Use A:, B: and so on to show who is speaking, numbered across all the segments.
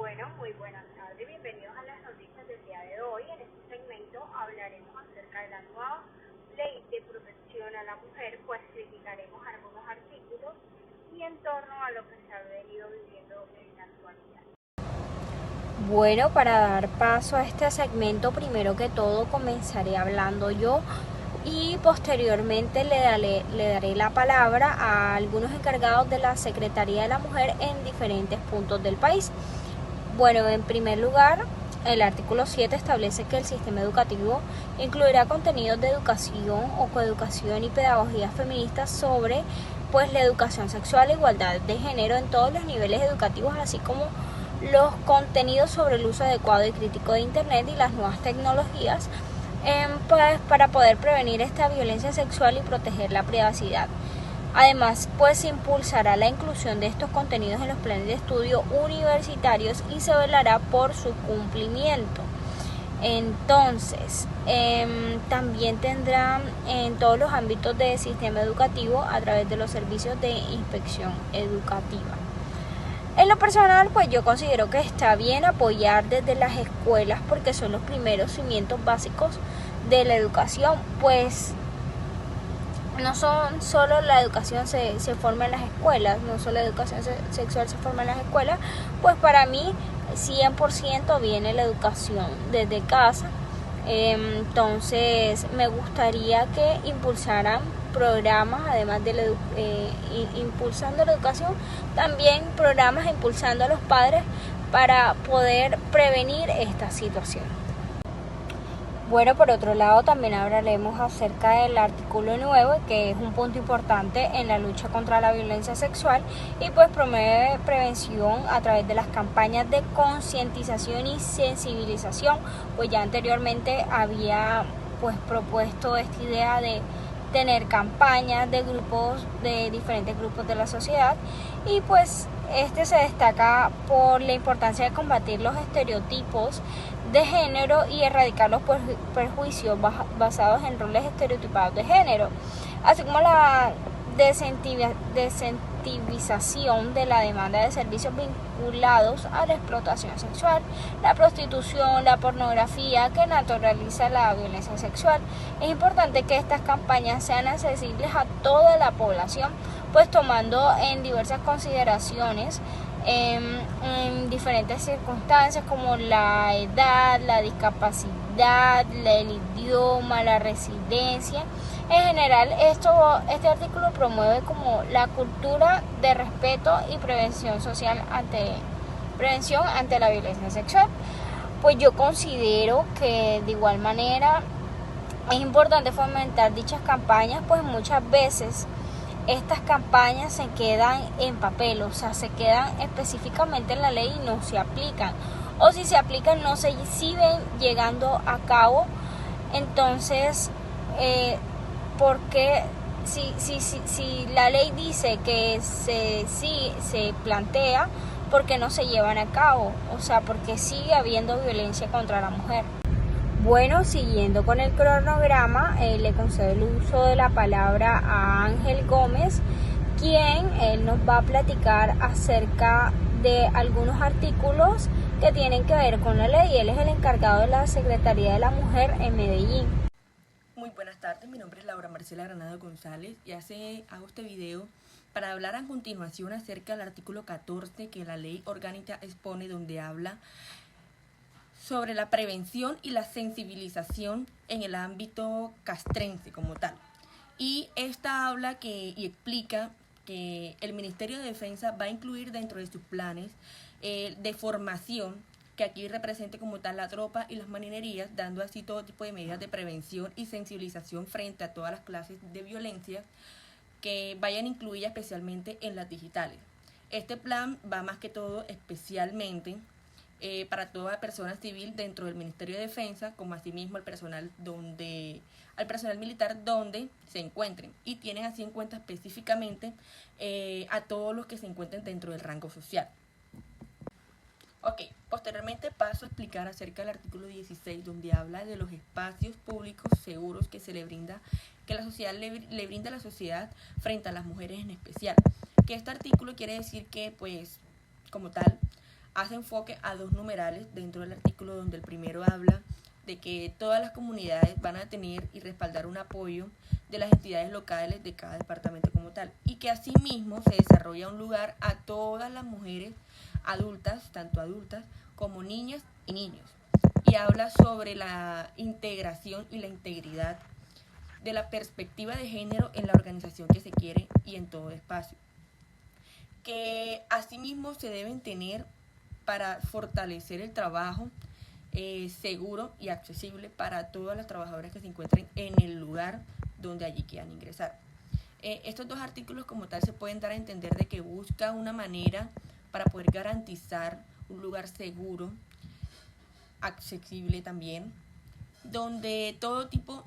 A: Bueno, muy buenas tardes, bienvenidos a las noticias del día de hoy. En este segmento hablaremos acerca de la nueva ley de protección a la mujer, pues criticaremos algunos artículos y en torno a lo que se ha venido viviendo en la actualidad.
B: Bueno, para dar paso a este segmento, primero que todo comenzaré hablando yo y posteriormente le daré la palabra a algunos encargados de la Secretaría de la Mujer en diferentes puntos del país. Bueno, en primer lugar, el artículo 7 establece que el sistema educativo incluirá contenidos de educación o coeducación y pedagogía feminista sobre la educación sexual e igualdad de género en todos los niveles educativos, así como los contenidos sobre el uso adecuado y crítico de Internet y las nuevas tecnologías para poder prevenir esta violencia sexual y proteger la privacidad. Además, se impulsará la inclusión de estos contenidos en los planes de estudio universitarios y se velará por su cumplimiento. Entonces, también tendrá en todos los ámbitos del sistema educativo a través de los servicios de inspección educativa. En lo personal, yo considero que está bien apoyar desde las escuelas porque son los primeros cimientos básicos de la educación, no son solo la educación se forma en las escuelas, no solo la educación sexual se forma en las escuelas, para mí 100% viene la educación desde casa. Entonces me gustaría que impulsaran programas, además de impulsando la educación, también programas impulsando a los padres para poder prevenir esta situación. Bueno, por otro lado, también hablaremos acerca del artículo 9, que es un punto importante en la lucha contra la violencia sexual y promueve prevención a través de las campañas de concientización y sensibilización. Ya anteriormente había propuesto esta idea de tener campañas de diferentes grupos de la sociedad y este se destaca por la importancia de combatir los estereotipos de género y erradicar los perjuicios basados en roles estereotipados de género, así como la desincentivización de la demanda de servicios vinculados a la explotación sexual, la prostitución, la pornografía que naturaliza la violencia sexual. Es importante que estas campañas sean accesibles a toda la población, tomando en diversas consideraciones en diferentes circunstancias como la edad, la discapacidad, el idioma, la residencia. En general, este artículo promueve como la cultura de respeto y prevención ante la violencia sexual. Yo considero que de igual manera es importante fomentar dichas campañas, muchas veces estas campañas se quedan en papel, se quedan específicamente en la ley y no se aplican, o si se aplican no se siguen llegando a cabo. Entonces, porque si la ley dice que se plantea, ¿por qué no se llevan a cabo? Porque sigue habiendo violencia contra la mujer. Bueno, siguiendo con el cronograma, le concedo el uso de la palabra a Ángel Gómez, quien nos va a platicar acerca de algunos artículos que tienen que ver con la ley. Él es el encargado de la Secretaría de la Mujer en Medellín.
C: Muy buenas tardes, mi nombre es Laura Marcela Granado González y hago este video para hablar a continuación acerca del artículo 14 que la ley orgánica expone, donde habla sobre la prevención y la sensibilización en el ámbito castrense como tal. Y esta habla y explica que el Ministerio de Defensa va a incluir dentro de sus planes de formación, que aquí represente como tal la tropa y las marinerías, dando así todo tipo de medidas de prevención y sensibilización frente a todas las clases de violencia que vayan incluidas especialmente en las digitales. Este plan va más que todo especialmente para toda persona civil dentro del Ministerio de Defensa, como asimismo al personal militar donde se encuentren, y tienen así en cuenta específicamente a todos los que se encuentren dentro del rango social. Posteriormente paso a explicar acerca del artículo 16, donde habla de los espacios públicos seguros que la sociedad le brinda a la sociedad frente a las mujeres en especial. Que este artículo quiere decir que, como tal, hace enfoque a dos numerales dentro del artículo, donde el primero habla de que todas las comunidades van a tener y respaldar un apoyo de las entidades locales de cada departamento como tal, y que asimismo se desarrolla un lugar a todas las mujeres adultas, tanto adultas como niñas y niños, y habla sobre la integración y la integridad de la perspectiva de género en la organización que se quiere y en todo espacio, que asimismo se deben tener para fortalecer el trabajo seguro y accesible para todas las trabajadoras que se encuentren en el lugar donde allí quieran ingresar. Estos dos artículos como tal se pueden dar a entender de que busca una manera para poder garantizar un lugar seguro, accesible también, donde todo tipo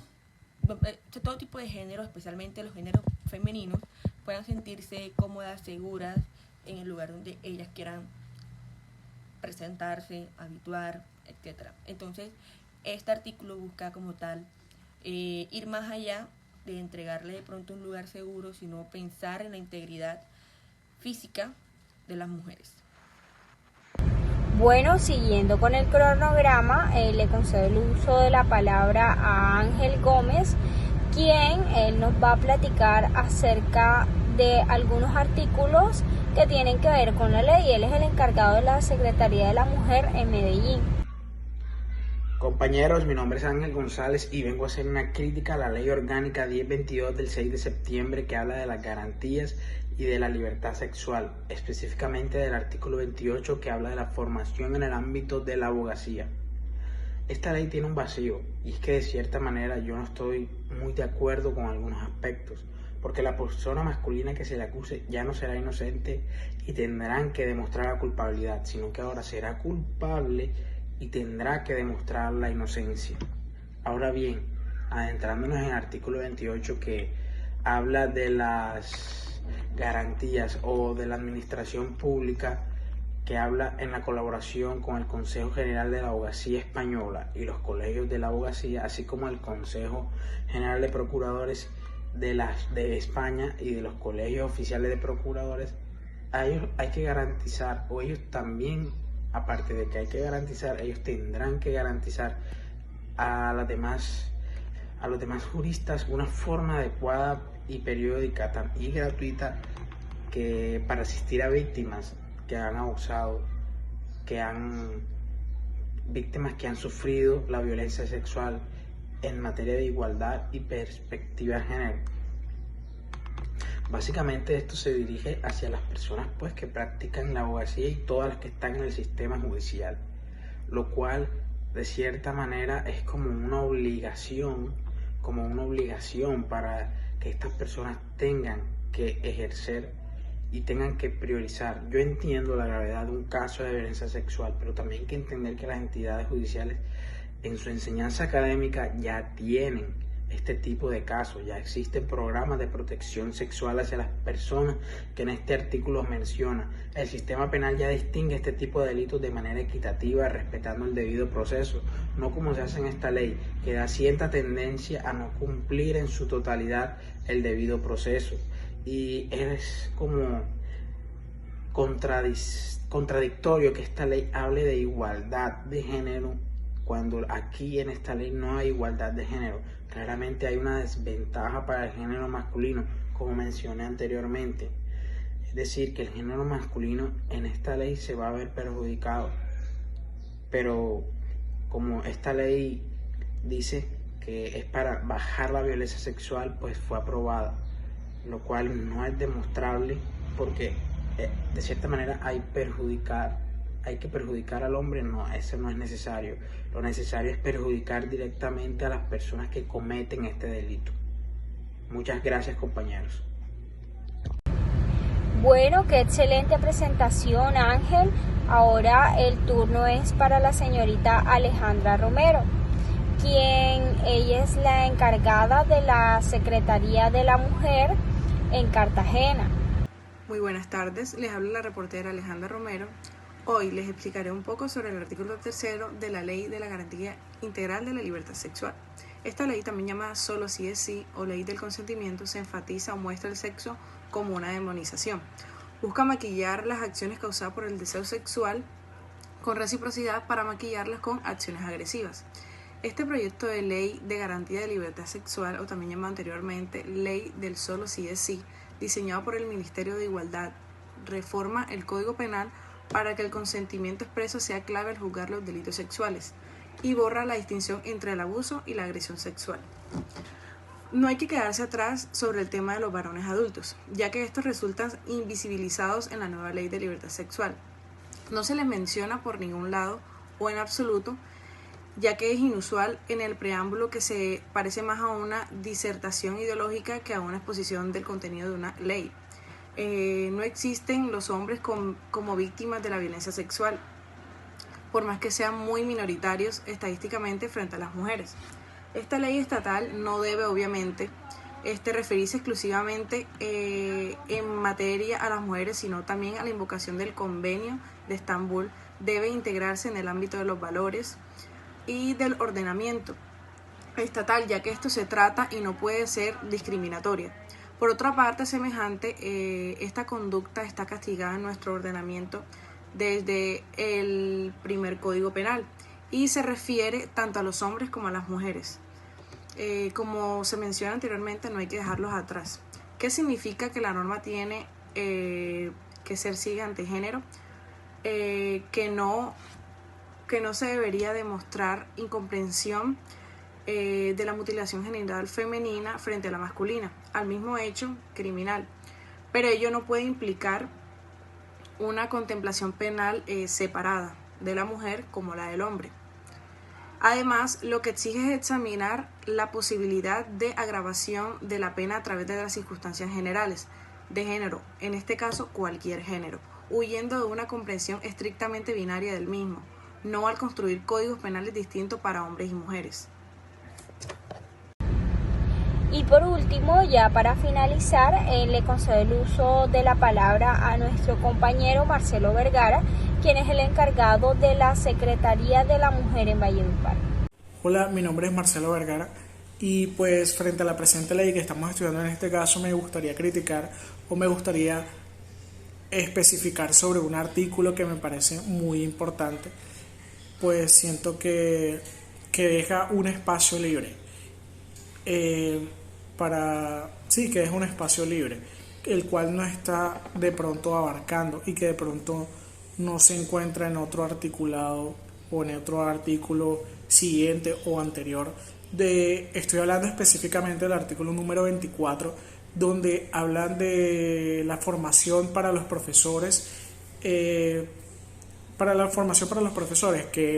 C: de géneros, especialmente los géneros femeninos, puedan sentirse cómodas, seguras en el lugar donde ellas quieran presentarse, habituar, etc. Entonces, este artículo busca como tal ir más allá de entregarle de pronto un lugar seguro, sino pensar en la integridad física de las mujeres.
B: Bueno, siguiendo con el cronograma, le concedo el uso de la palabra a Ángel Gómez, quien nos va a platicar acerca de algunos artículos que tienen que ver con la ley. Él es el encargado de la Secretaría de la Mujer en Medellín.
D: Compañeros, mi nombre es Ángel González y vengo a hacer una crítica a la Ley Orgánica 1022 del 6 de septiembre que habla de las garantías y de la libertad sexual, específicamente del artículo 28 que habla de la formación en el ámbito de la abogacía. Esta ley tiene un vacío y es que de cierta manera yo no estoy muy de acuerdo con algunos aspectos, porque la persona masculina que se le acuse ya no será inocente y tendrán que demostrar la culpabilidad, sino que ahora será culpable y tendrá que demostrar la inocencia. Ahora bien, adentrándonos en el artículo 28 que habla de las garantías o de la administración pública, que habla en la colaboración con el Consejo General de la Abogacía Española y los colegios de la abogacía, así como el Consejo General de Procuradores de España y de los colegios oficiales de procuradores, a ellos hay que garantizar, o ellos también, aparte de que hay que garantizar, ellos tendrán que garantizar a los demás juristas una forma adecuada y periódica y gratuita que para asistir a víctimas que han abusado, víctimas que han sufrido la violencia sexual en materia de igualdad y perspectiva de género. Básicamente esto se dirige hacia las personas pues que practican la abogacía y todas las que están en el sistema judicial, lo cual de cierta manera es como una obligación para que estas personas tengan que ejercer y tengan que priorizar. Yo entiendo la gravedad de un caso de violencia sexual, pero también hay que entender que las entidades judiciales en su enseñanza académica ya tienen este tipo de casos, ya existen programas de protección sexual hacia las personas que en este artículo menciona. El sistema penal ya distingue este tipo de delitos de manera equitativa, respetando el debido proceso, no como se hace en esta ley, que da cierta tendencia a no cumplir en su totalidad el debido proceso. Y es como contradictorio que esta ley hable de igualdad de género cuando aquí en esta ley no hay igualdad de género. Claramente hay una desventaja para el género masculino, como mencioné anteriormente. Es decir, que el género masculino en esta ley se va a ver perjudicado. Pero como esta ley dice que es para bajar la violencia sexual, pues fue aprobada, lo cual no es demostrable porque de cierta manera hay que perjudicar al hombre. No, eso no es necesario. Lo necesario es perjudicar directamente a las personas que cometen este delito. Muchas gracias, compañeros.
B: Bueno, qué excelente presentación, Ángel. Ahora el turno es para la señorita Alejandra Romero, ella es la encargada de la Secretaría de la Mujer en Cartagena.
E: Muy buenas tardes, les habla la reportera Alejandra Romero. Hoy les explicaré un poco sobre el artículo 3 de la Ley de la Garantía Integral de la Libertad Sexual. Esta ley, también llamada Solo si es sí o Ley del Consentimiento, se enfatiza o muestra el sexo como una demonización. Busca maquillar las acciones causadas por el deseo sexual con reciprocidad para maquillarlas con acciones agresivas. Este proyecto de ley de garantía de libertad sexual, o también llamado anteriormente Ley del Solo Sí es Sí, diseñado por el Ministerio de Igualdad, reforma el Código Penal para que el consentimiento expreso sea clave al juzgar los delitos sexuales y borra la distinción entre el abuso y la agresión sexual. No hay que quedarse atrás sobre el tema de los varones adultos, ya que estos resultan invisibilizados en la nueva Ley de Libertad Sexual. No se les menciona por ningún lado o en absoluto, ya que es inusual en el preámbulo, que se parece más a una disertación ideológica que a una exposición del contenido de una ley. No existen los hombres como víctimas de la violencia sexual, por más que sean muy minoritarios estadísticamente frente a las mujeres. Esta ley estatal no debe obviamente referirse exclusivamente en materia a las mujeres, sino también a la invocación del Convenio de Estambul. Debe integrarse en el ámbito de los valores y del ordenamiento estatal, ya que esto se trata y no puede ser discriminatoria. Por otra parte, esta conducta está castigada en nuestro ordenamiento desde el primer Código Penal y se refiere tanto a los hombres como a las mujeres. Como se menciona anteriormente, no hay que dejarlos atrás. ¿Qué significa que la norma tiene que ser ciega ante género? Que no se debería demostrar incomprensión de la mutilación genital femenina frente a la masculina, al mismo hecho criminal. Pero ello no puede implicar una contemplación penal separada de la mujer como la del hombre. Además, lo que exige es examinar la posibilidad de agravación de la pena a través de las circunstancias generales de género, en este caso cualquier género, huyendo de una comprensión estrictamente binaria del mismo, no al construir códigos penales distintos para hombres y mujeres.
B: Y por último, ya para finalizar, le concedo el uso de la palabra a nuestro compañero Marcelo Vergara, quien es el encargado de la Secretaría de la Mujer en Valledupar.
F: Hola, mi nombre es Marcelo Vergara y pues frente a la presente ley que estamos estudiando en este caso, me gustaría criticar o me gustaría especificar sobre un artículo que me parece muy importante, pues siento que deja un espacio libre. Que es un espacio libre, el cual no está de pronto abarcando y que de pronto no se encuentra en otro articulado o en otro artículo siguiente o anterior. Estoy hablando específicamente del artículo número 24, donde hablan de la formación para los profesores, que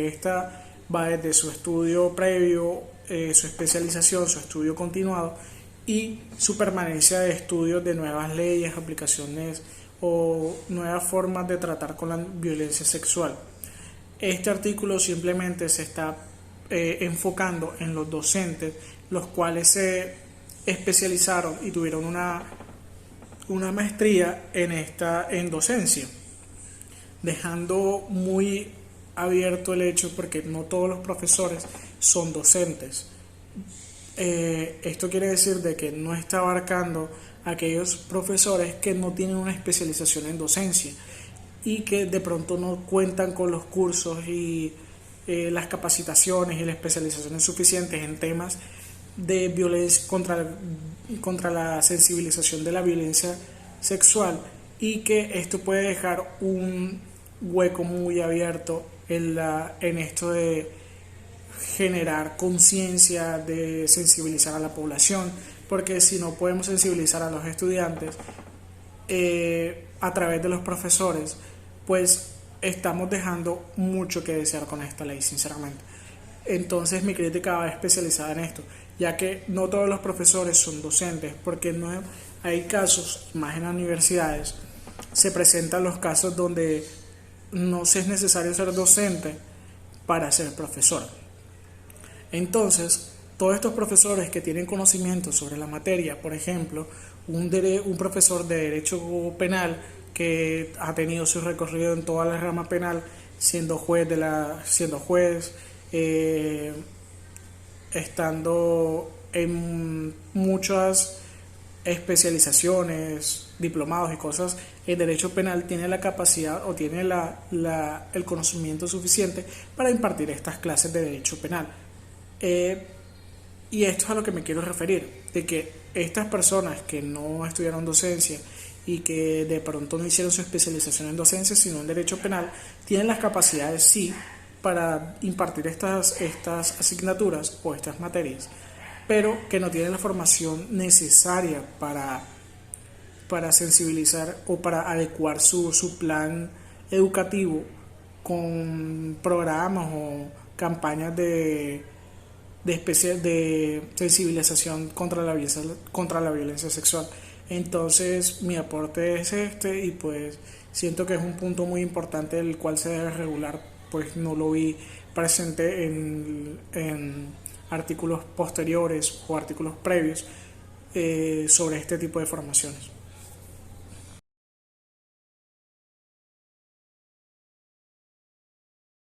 F: esta va desde su estudio previo, su especialización, su estudio continuado y su permanencia de estudios de nuevas leyes, aplicaciones o nuevas formas de tratar con la violencia sexual. Este artículo simplemente se está enfocando en los docentes, los cuales se especializaron y tuvieron una maestría en docencia, dejando muy abierto el hecho, porque no todos los profesores son docentes. Esto quiere decir de que no está abarcando a aquellos profesores que no tienen una especialización en docencia y que de pronto no cuentan con los cursos y las capacitaciones y las especializaciones suficientes en temas de violencia contra la sensibilización de la violencia sexual, y que esto puede dejar un hueco muy abierto en esto de generar conciencia, de sensibilizar a la población, porque si no podemos sensibilizar a los estudiantes a través de los profesores, pues estamos dejando mucho que desear con esta ley, sinceramente. Entonces mi crítica va especializada en esto, ya que no todos los profesores son docentes, porque no hay casos, más en las universidades, se presentan los casos donde no es necesario ser docente para ser profesor. Entonces, todos estos profesores que tienen conocimiento sobre la materia, por ejemplo, un profesor de Derecho Penal que ha tenido su recorrido en toda la rama penal, siendo juez, estando en muchas especializaciones, diplomados y cosas en derecho penal tiene la capacidad o tiene el conocimiento suficiente para impartir estas clases de derecho penal. Y esto es a lo que me quiero referir, de que estas personas que no estudiaron docencia y que de pronto no hicieron su especialización en docencia sino en derecho penal, tienen las capacidades sí para impartir estas asignaturas o estas materias, pero que no tienen la formación necesaria para sensibilizar o para adecuar su plan educativo con programas o campañas de sensibilización contra la violencia sexual. Entonces mi aporte es este, y pues siento que es un punto muy importante el cual se debe regular, pues no lo vi presente en artículos posteriores o artículos previos sobre este tipo de formaciones.